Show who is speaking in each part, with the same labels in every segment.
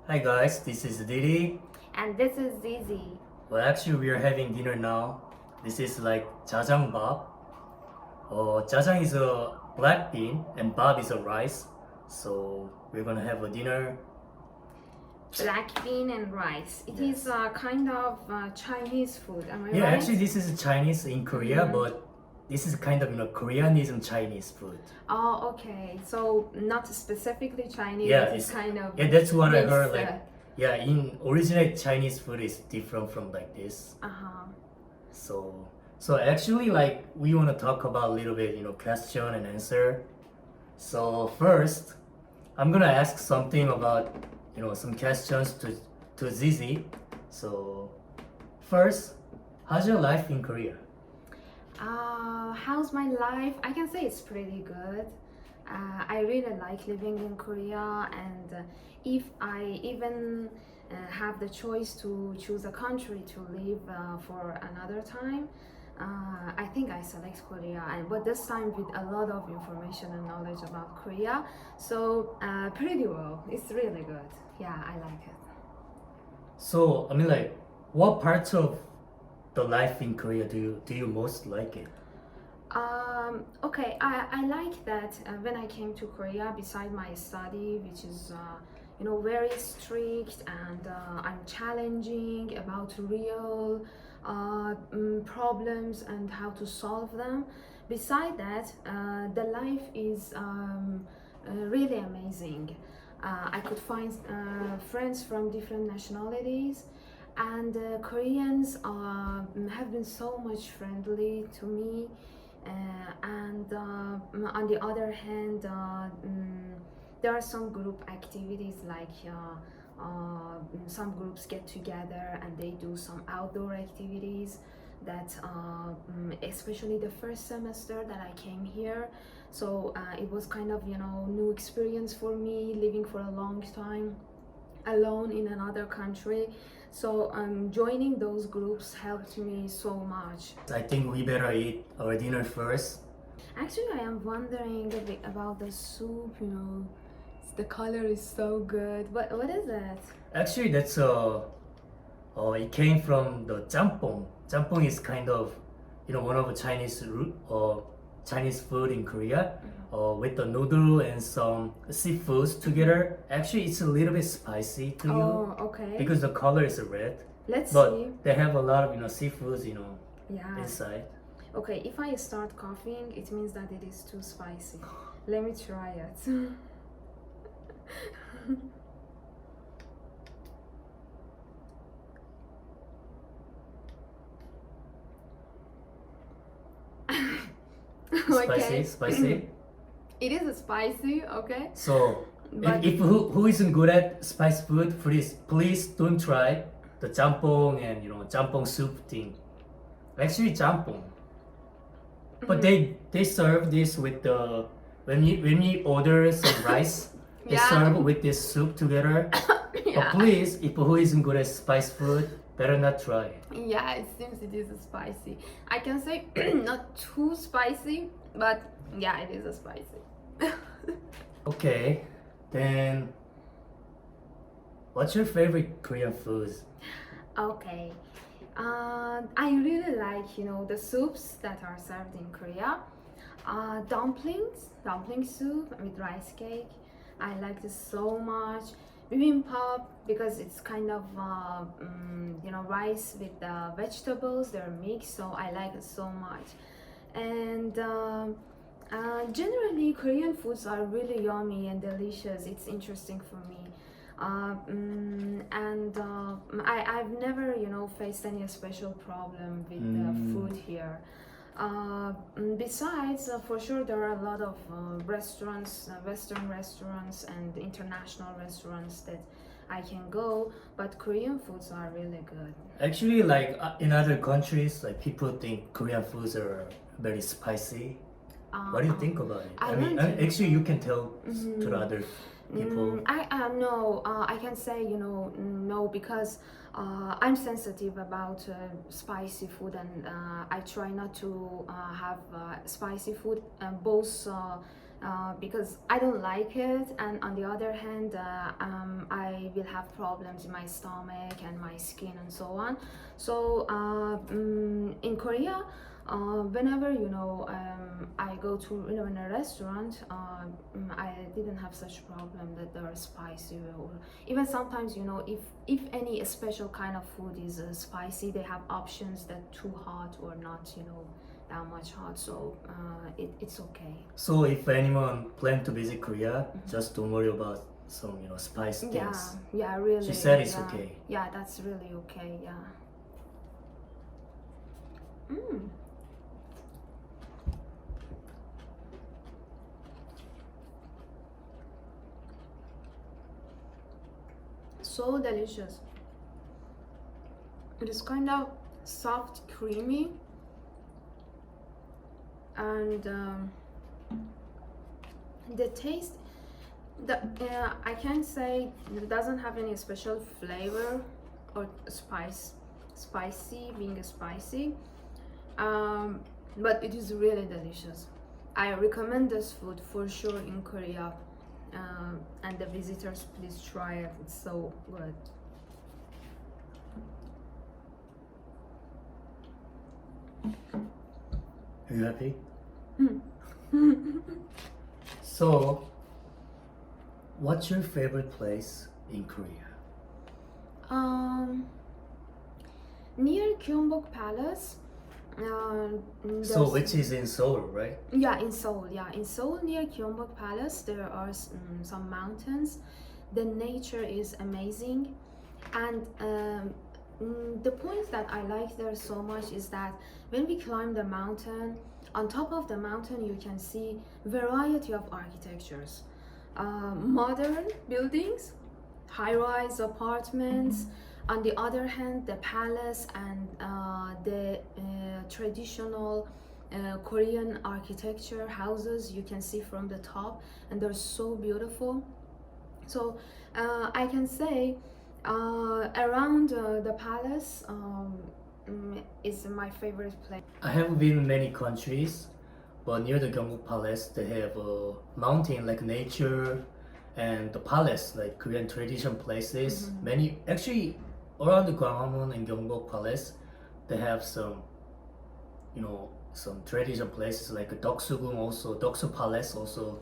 Speaker 1: Hi guys, this is Didi.
Speaker 2: And this is Zizi.
Speaker 1: Well, actually, we are having dinner now. This is like jajang. Jajang is a black bean and bab is a rice. So we're gonna have a dinner.
Speaker 2: Black bean and rice. It
Speaker 1: Yes.
Speaker 2: is a kind of Chinese food, am I
Speaker 1: Yeah,
Speaker 2: right?
Speaker 1: actually, this is Chinese in Korea, but this is kind of Koreanism Chinese food.
Speaker 2: Oh, okay. So not specifically Chinese,
Speaker 1: Yeah,
Speaker 2: it's
Speaker 1: it's-
Speaker 2: kind of
Speaker 1: Yeah, that's what I heard.
Speaker 2: mixed,
Speaker 1: Like, yeah, in original Chinese food is different from like this.
Speaker 2: uh-huh.
Speaker 1: So actually, like we want to talk about a little bit, question and answer. So first, I'm gonna ask something about, some questions to Zizi. So first, how's your life in Korea?
Speaker 2: How's my life? I can say it's pretty good. I really like living in Korea, and if I even have the choice to choose a country to live for another time, I think I select Korea, but this time with a lot of information and knowledge about Korea. So pretty well. It's really good. Yeah, I like it.
Speaker 1: So I mean, like, what parts of the life in Korea do you most like it?
Speaker 2: Okay, I like that when I came to Korea, beside my study, which is very strict and I'm challenging about real problems and how to solve them. Beside that, the life is really amazing. I could find friends from different nationalities, and Koreans have been so much friendly to me. And on the other hand, there are some group activities like some groups get together and they do some outdoor activities that especially the first semester that I came here, so it was kind of new experience for me, living for a long time alone in another country. So joining those groups helped me so much.
Speaker 1: I think we better eat our dinner first.
Speaker 2: Actually, I am wondering a bit about the soup, the color is so good. What is it?
Speaker 1: Actually, that's it came from the jampong. Jampong is kind of, one of the Chinese food in Korea, with the noodle and some seafoods together. Actually, it's a little bit spicy to you
Speaker 2: Oh, okay.
Speaker 1: because the color is red,
Speaker 2: Let's
Speaker 1: but
Speaker 2: see.
Speaker 1: they have a lot of seafoods,
Speaker 2: Yeah.
Speaker 1: inside.
Speaker 2: Okay, if I start coughing, it means that it is too spicy. Let me try it. Okay.
Speaker 1: Spicy.
Speaker 2: It is spicy, okay?
Speaker 1: So
Speaker 2: But
Speaker 1: if who isn't good at spice food, please don't try the jampong and jampong soup thing. Actually, jampong. But they serve this with the when you order some rice, they
Speaker 2: Yeah.
Speaker 1: serve with this soup together.
Speaker 2: yeah.
Speaker 1: But please, if who isn't good at spice food, better not try it.
Speaker 2: Yeah, it seems it is spicy. I can say not too spicy, but yeah, it is a spicy.
Speaker 1: Okay, then what's your favorite Korean foods?
Speaker 2: Okay. I really like, the soups that are served in Korea. Dumpling soup with rice cake. I like this so much. Bibimbap, because it's kind of, rice with vegetables. They're mixed, so I like it so much. And generally, Korean foods are really yummy and delicious. It's interesting for me. I've never, faced any special problem with the food here. Besides, for sure, there are a lot of restaurants, Western restaurants and international restaurants that I can go, but Korean foods are really good.
Speaker 1: Actually, like in other countries, like people think Korean foods are very spicy. What do you think about it?
Speaker 2: I
Speaker 1: mean,
Speaker 2: don't think
Speaker 1: actually, you can tell to the other people.
Speaker 2: I no, I can say no, because I'm sensitive about spicy food, and I try not to have spicy food, both because I don't like it, and on the other hand, I will have problems in my stomach and my skin and so on. So in Korea, whenever I go to in a restaurant, I didn't have such problem that they are spicy, or even sometimes if any special kind of food is spicy, they have options that too hot or not that much hot, so it's okay.
Speaker 1: So if anyone plan to visit Korea, just don't worry about some spice things.
Speaker 2: Yeah, really.
Speaker 1: She said it's
Speaker 2: yeah.
Speaker 1: okay.
Speaker 2: Yeah, that's really okay. Yeah. So delicious. It is kind of soft, creamy, and the taste, I can't say it doesn't have any special flavor or spicy, but it is really delicious. I recommend this food for sure in Korea, and the visitors, please try it. It's so good.
Speaker 1: Are you happy? So, what's your favorite place in Korea?
Speaker 2: Near Gyeongbok Palace.
Speaker 1: So, which is in Seoul, right?
Speaker 2: Yeah, in Seoul. Yeah, in Seoul near Gyeongbok Palace, there are some mountains. The nature is amazing, and the point that I like there so much is that when we climb the mountain, on top of the mountain you can see variety of architectures, modern buildings, high-rise apartments. On the other hand, the palace and the traditional Korean architecture houses you can see from the top, and they're so beautiful. So I can say around the palace is my favorite place.
Speaker 1: I haven't been in many countries, but near the Gyeongbok Palace, they have a mountain like nature, and the palace like Korean tradition places. Many actually around the Gwanghwamun and Gyeongbok Palace, they have some, some tradition places like Deoksugung also, Deoksu Palace also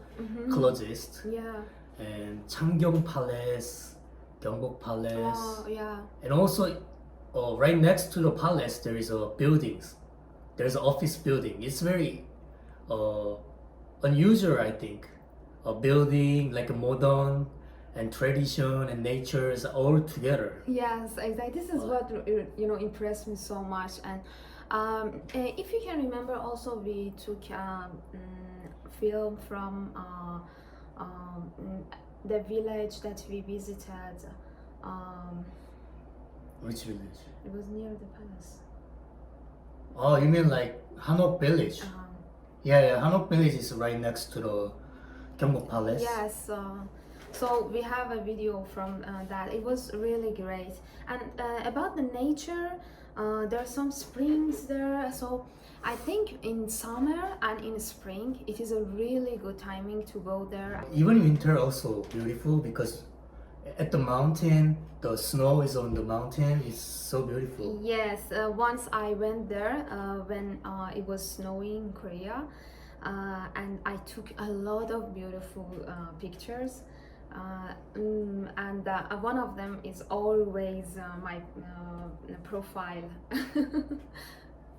Speaker 1: closest,
Speaker 2: Yeah.
Speaker 1: and Changgyeong Palace, Gyeongbok Palace,
Speaker 2: Oh, yeah.
Speaker 1: and also right next to the palace there is a buildings. There's an office building. It's very unusual, I think. A building like a modern and tradition and nature is all together.
Speaker 2: Yes, exactly. This is what impressed me so much. And if you can remember, also we took film from the village that we visited.
Speaker 1: Which village?
Speaker 2: It was near the palace.
Speaker 1: Oh, you mean like Hanok Village? Yeah, Hanok Village is right next to the Gyeongbok Palace.
Speaker 2: Yes. So we have a video from that. It was really great. And about the nature, there are some springs there. So I think in summer and in spring, it is a really good timing to go there.
Speaker 1: Even winter also beautiful because at the mountain, the snow is on the mountain. It's so beautiful.
Speaker 2: Yes, once I went there when it was snowing in Korea, and I took a lot of beautiful pictures. And one of them is always my profile.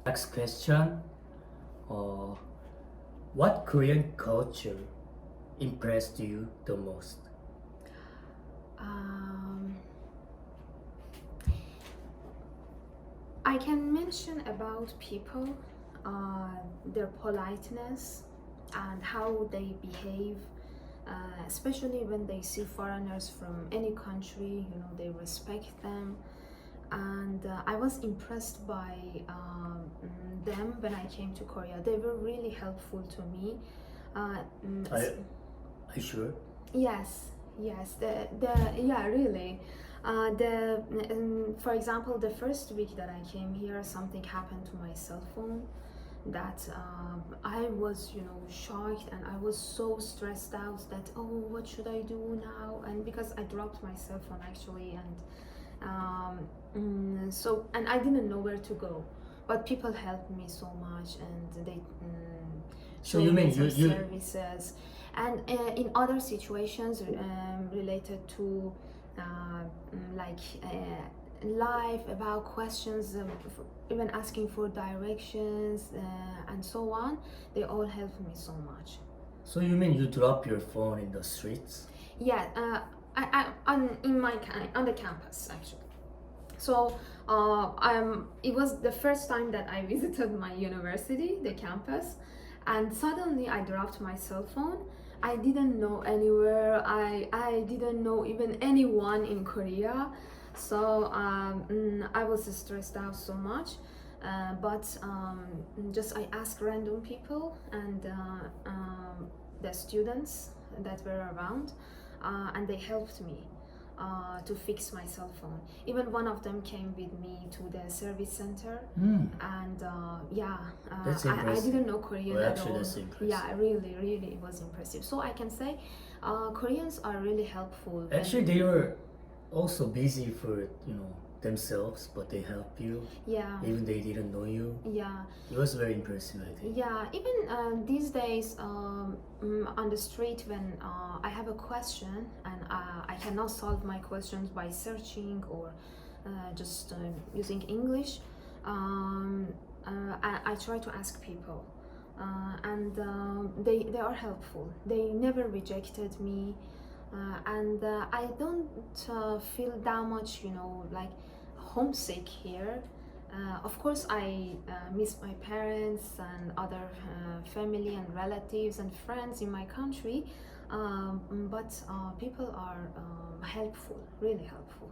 Speaker 1: Next question. What Korean culture impressed you the most?
Speaker 2: I can mention about people, their politeness and how they behave, especially when they see foreigners from any country. They respect them, and I was impressed by them when I came to Korea. They were really helpful to me.
Speaker 1: Are you sure?
Speaker 2: Yes, really. For example, the first week that I came here, something happened to my cell phone, that I was, shocked, and I was so stressed out that, oh, what should I do now? And because I dropped my cell phone actually, and and I didn't know where to go, but people helped me so much, and they
Speaker 1: So
Speaker 2: showed
Speaker 1: you mean
Speaker 2: me some
Speaker 1: you
Speaker 2: services, and in other situations related to life, about questions, even asking for directions and so on, they all helped me so much.
Speaker 1: so you mean you drop your phone in the streets?
Speaker 2: Yeah, on the campus actually. So it was the first time that I visited my university, the campus, and suddenly I dropped my cell phone. I didn't know anywhere. I didn't know even anyone in Korea. So I was stressed out so much. But just I asked random people and the students that were around, and they helped me to fix my cell phone. Even one of them came with me to the service center, and
Speaker 1: That's
Speaker 2: I
Speaker 1: impressive.
Speaker 2: didn't know Korean
Speaker 1: Well,
Speaker 2: at
Speaker 1: actually,
Speaker 2: all.
Speaker 1: that's impressive.
Speaker 2: Yeah, really, really, it was impressive. So I can say Koreans are really helpful.
Speaker 1: Actually, they were also busy for themselves, but they help you
Speaker 2: Yeah,
Speaker 1: even they didn't know you.
Speaker 2: yeah.
Speaker 1: It was very impressive, I think.
Speaker 2: Yeah, even these days on the street, when I have a question and I cannot solve my questions by searching or just using English, I try to ask people, and they are helpful. They never rejected me, and I don't feel that much, like homesick here. Of course, I miss my parents and other family and relatives and friends in my country, but people are helpful, really helpful.